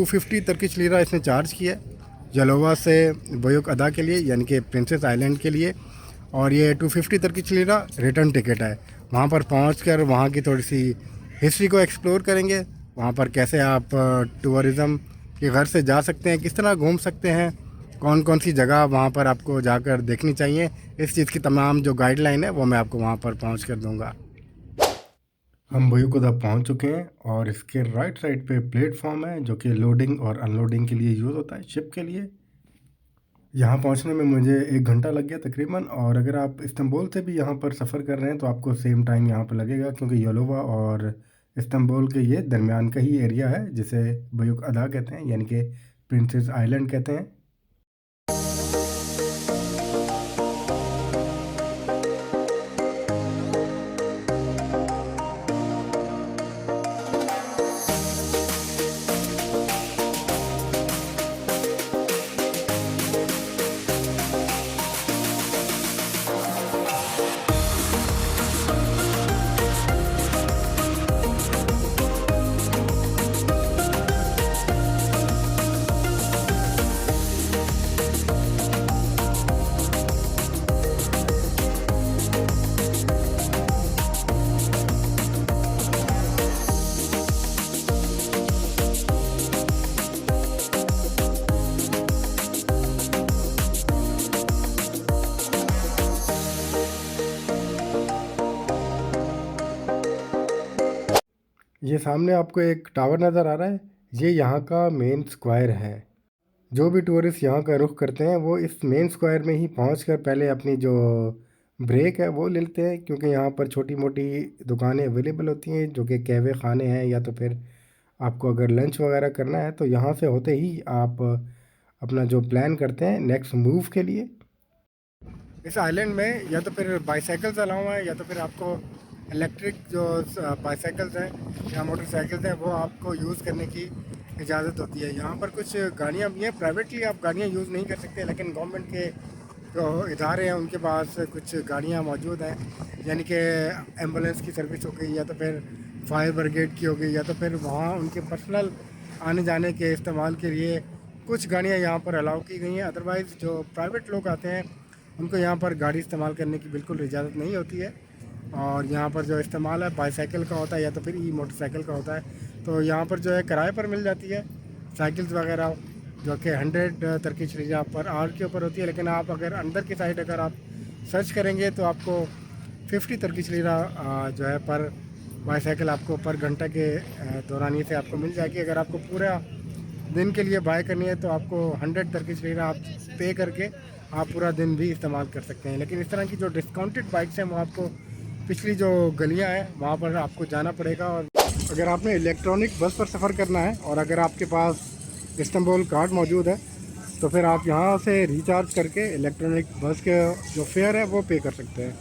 250 Turkish lira इसने charge किया जलोवा से बयूक अदा के लिए, यानी कि प्रिंसेस आइलैंड के लिए। और ये 250 टर्किश लीरा रिटर्न टिकट है। वहाँ पर पहुँच कर वहाँ की थोड़ी सी हिस्ट्री को एक्सप्लोर करेंगे, वहाँ पर कैसे आप टूरिज़म के घर से जा सकते हैं, किस तरह घूम सकते हैं, कौन कौन सी जगह वहाँ पर आपको जाकर देखनी चाहिए। इस चीज़ की तमाम जो गाइडलाइन है वो मैं आपको वहाँ पर पहुँच कर दूँगा। हम बयूकुदा पहुंच चुके हैं और इसके राइट साइड पे प्लेटफॉर्म है जो कि लोडिंग और अनलोडिंग के लिए यूज़ होता है शिप के लिए। यहाँ पहुंचने में मुझे 1 घंटा लग गया तकरीबन। और अगर आप इस्तांबुल से भी यहाँ पर सफ़र कर रहे हैं तो आपको सेम टाइम यहाँ पर लगेगा, क्योंकि यलोवा और इस्तांबुल के ये दरमियान का ही एरिया है जिसे बयूक अदा कहते हैं, यानी कि प्रिंसेस आइलैंड कहते हैं। ये सामने आपको एक टावर नज़र आ रहा है, ये यहाँ का मेन स्क्वायर है। जो भी टूरिस्ट यहाँ का रुख करते हैं वो इस मेन स्क्वायर में ही पहुँच कर पहले अपनी जो ब्रेक है वो ले लेते हैं, क्योंकि यहाँ पर छोटी मोटी दुकानें अवेलेबल होती हैं जो कि कैफ़े खाने हैं, या तो फिर आपको अगर लंच वगैरह करना है तो यहाँ से होते ही आप अपना जो प्लान करते हैं नेक्स्ट मूव के लिए। इस आइलैंड में या तो फिर बाईसाइकिल्स अलाउ हैं, या तो फिर आपको इलेक्ट्रिक जो बाईसाइकिल्स हैं या मोटरसाइकिल्स हैं वो आपको यूज़ करने की इजाज़त होती है। यहाँ पर कुछ गाड़ियाँ भी हैं, प्राइवेटली आप गाड़ियाँ यूज़ नहीं कर सकते, लेकिन गवर्नमेंट के जो इदारे हैं उनके पास कुछ गाड़ियाँ मौजूद हैं, यानी कि एम्बुलेंस की सर्विस हो गई, या तो फिर फायर ब्रिगेड की हो गई, या तो फिर वहाँ उनके पर्सनल आने जाने के इस्तेमाल के लिए कुछ गाड़ियाँ यहाँ पर अलाउ की गई हैं। अदरवाइज़ जो प्राइवेट लोग आते हैं उनको यहाँ पर गाड़ी इस्तेमाल करने की बिल्कुल इजाज़त नहीं होती है। और यहाँ पर जो इस्तेमाल है बाईसाइकिल का होता है या तो फिर ई मोटरसाइकिल का होता है। तो यहाँ पर जो है किराए पर मिल जाती है साइकिल्स वगैरह, जो कि 100 टर्किश लीरा पर आवर के ऊपर होती है। लेकिन आप अगर अंदर की साइड अगर आप सर्च करेंगे तो आपको 50 टर्किश लीरा जो है पर बाईसाइकिल आपको पर घंटा के दौरानिए से आपको मिल जाएगी। अगर आपको पूरा दिन के लिए बाय करनी है तो आपको 100 टर्किश लीरा आप पे करके आप पूरा दिन भी इस्तेमाल कर सकते हैं। लेकिन इस तरह की जो डिस्काउंटेड बाइक्स हैं वो आपको पिछली जो गलियां हैं वहाँ पर आपको जाना पड़ेगा। और अगर आपने इलेक्ट्रॉनिक बस पर सफ़र करना है और अगर आपके पास इस्तांबुल कार्ड मौजूद है तो फिर आप यहाँ से रिचार्ज करके इलेक्ट्रॉनिक बस के जो फेयर है वो पे कर सकते हैं।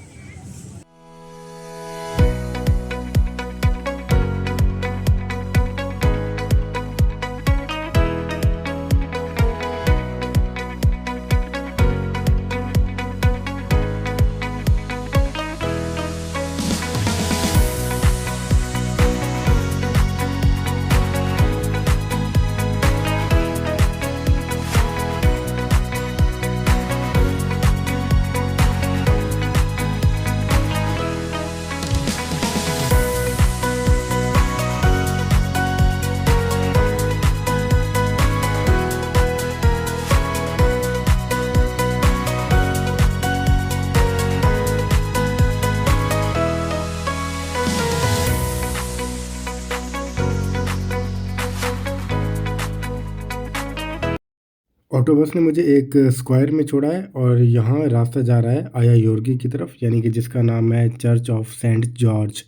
ऑटो बस ने मुझे एक स्क्वायर में छोड़ा है और यहाँ रास्ता जा रहा है आया योर्गी की तरफ, यानी कि जिसका नाम है चर्च ऑफ सेंट जॉर्ज।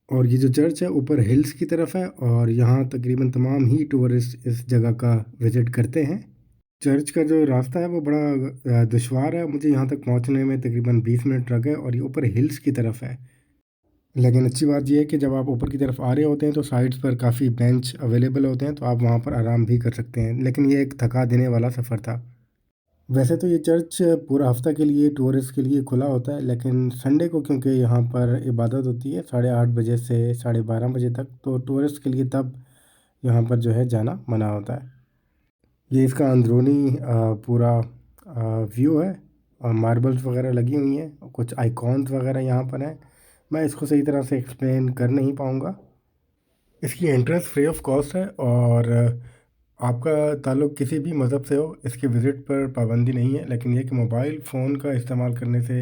और ये जो चर्च है ऊपर हिल्स की तरफ है और यहाँ तकरीबन तमाम ही टूरिस्ट इस जगह का विज़िट करते हैं। चर्च का जो रास्ता है वो बड़ा दुशवार है, मुझे यहाँ तक पहुँचने में तकरीबन 20 मिनट लग गए और ये ऊपर हिल्स की तरफ है। लेकिन अच्छी बात यह है कि जब आप ऊपर की तरफ आ रहे होते हैं तो साइड्स पर काफ़ी बेंच अवेलेबल होते हैं, तो आप वहाँ पर आराम भी कर सकते हैं। लेकिन ये एक थका देने वाला सफ़र था। वैसे तो ये चर्च पूरा हफ्ता के लिए टूरिस्ट के लिए खुला होता है, लेकिन संडे को क्योंकि यहाँ पर इबादत होती है 8:30 बजे से 12:30 बजे तक, तो टूरिस्ट के लिए तब यहाँ पर जो है जाना मना होता है। ये इसका अंदरूनी पूरा व्यू है और मार्बल्स वगैरह लगी हुई हैं, कुछ आइकॉन्स वगैरह यहाँ पर हैं। मैं इसको सही तरह से एक्सप्लेन कर नहीं पाऊँगा। इसकी एंट्रेंस फ्री ऑफ कॉस्ट है और आपका ताल्लुक़ किसी भी मज़हब से हो इसकी विज़िट पर पाबंदी नहीं है, लेकिन ये कि मोबाइल फ़ोन का इस्तेमाल करने से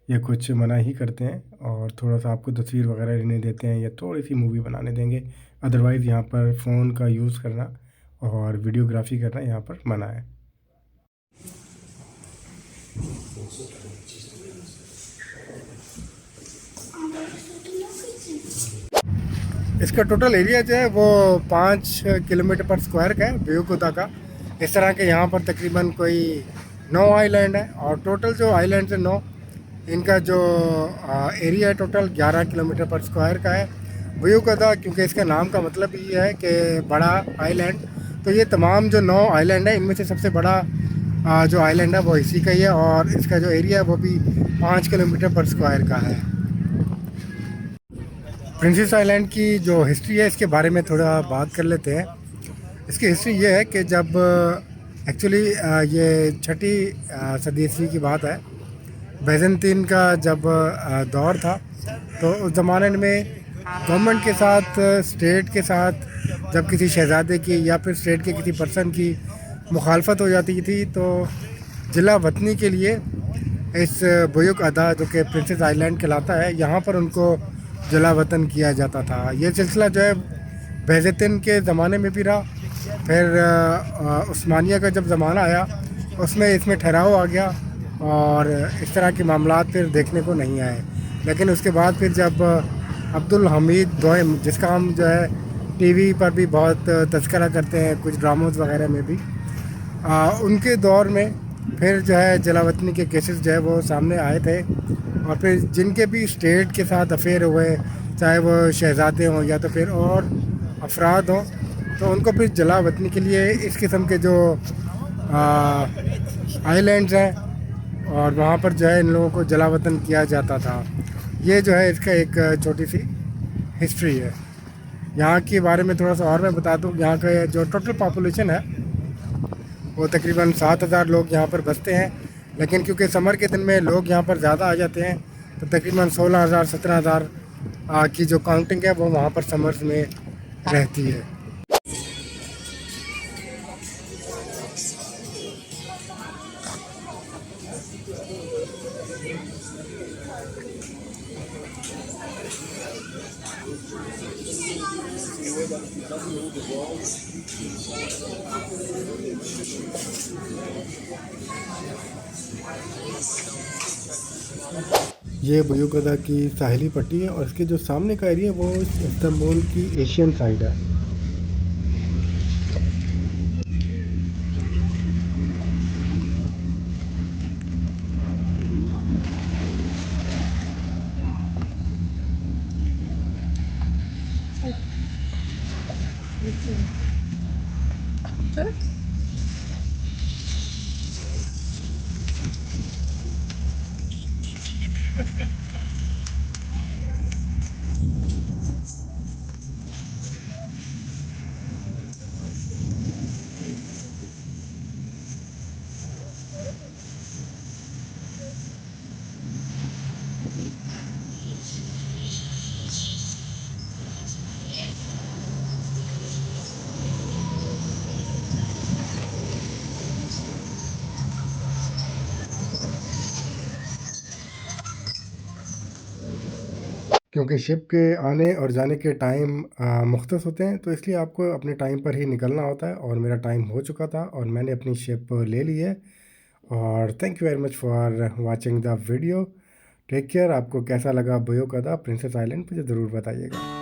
ये कुछ मना ही करते हैं और थोड़ा-सा आपको तस्वीर वगैरह लेने देते हैं या थोड़ी-सी मूवी बनाने देंगे। अदरवाइज़ यहाँ पर फ़ोन का यूज़ करना और वीडियोग्राफी करना यहाँ पर मना है। इसका टोटल एरिया जो है वो 5 किलोमीटर पर स्क्वायर का है, बेवकुता का। इस तरह के यहाँ पर तकरीबन कोई 9 आइलैंड है और टोटल जो आइलैंड है 9, इनका जो एरिया है टोटल 11 किलोमीटर पर स्क्वायर का है। बेवकुता क्योंकि इसका नाम का मतलब ये है कि बड़ा आइलैंड, तो ये तमाम जो 9 आइलैंड है इनमें से सबसे बड़ा जो आइलैंड है वो इसी का ही है और इसका जो एरिया है वो भी 5 किलोमीटर पर स्क्वायर का है। प्रिंसेस आइलैंड की जो हिस्ट्री है इसके बारे में थोड़ा बात कर लेते हैं। इसकी हिस्ट्री ये है कि जब एक्चुअली ये छठी सदी ईस्वी की बात है, बैजेंटीन का जब दौर था, तो उस ज़माने में गवर्नमेंट के साथ स्टेट के साथ जब किसी शहज़ादे की या फिर स्टेट के किसी पर्सन की मुखालफत हो जाती थी तो ज़िला वतनी के लिए इस बुयुक अदा जो कि प्रिंसेस आइलैंड कहलाता है, यहाँ पर उनको जला वतन किया जाता था। ये सिलसिला जो है बैजेंटीन के ज़माने में भी रहा, फिर उस्मानिया का जब ज़माना आया उसमें इसमें ठहराव आ गया और इस तरह के मामलात फिर देखने को नहीं आए। लेकिन उसके बाद फिर जब अब्दुल हमीद दोयम, जिसका हम जो है टीवी पर भी बहुत तज़किरा करते हैं कुछ ड्रामोज़ वगैरह में भी, उनके दौर में फिर जो है जलावतनी के केसेस जो है वो सामने आए थे और फिर जिनके भी स्टेट के साथ अफेयर हुए, चाहे वो शहज़ादे हों या तो फिर और अफराद हों, तो उनको फिर जलावतनी के लिए इस किस्म के जो आइलैंड्स हैं और वहाँ पर जो है इन लोगों को जलावतन किया जाता था। ये जो है इसका एक छोटी सी हिस्ट्री है। यहाँ के बारे में थोड़ा सा और मैं बता दूँ, यहाँ का जो टोटल पॉपुलेशन है वो तकरीबन 7,000 लोग यहाँ पर बसते हैं, लेकिन क्योंकि समर के दिन में लोग यहाँ पर ज़्यादा आ जाते हैं तो तकरीबन 16,000 17,000 की जो काउंटिंग है वो वहाँ पर समर्स में रहती है। ये बुयुकदा की साहिली पट्टी है और इसके जो सामने का एरिया वो इस्तांबुल की एशियन साइड है। क्योंकि शिप के आने और जाने के टाइम मुख्तस होते हैं, तो इसलिए आपको अपने टाइम पर ही निकलना होता है और मेरा टाइम हो चुका था और मैंने अपनी शिप ले ली है। और thank you very much for watching the video. Take care. आपको कैसा लगा बुयुक अदा प्रिंसेस आइलैंड मुझे ज़रूर बताइएगा।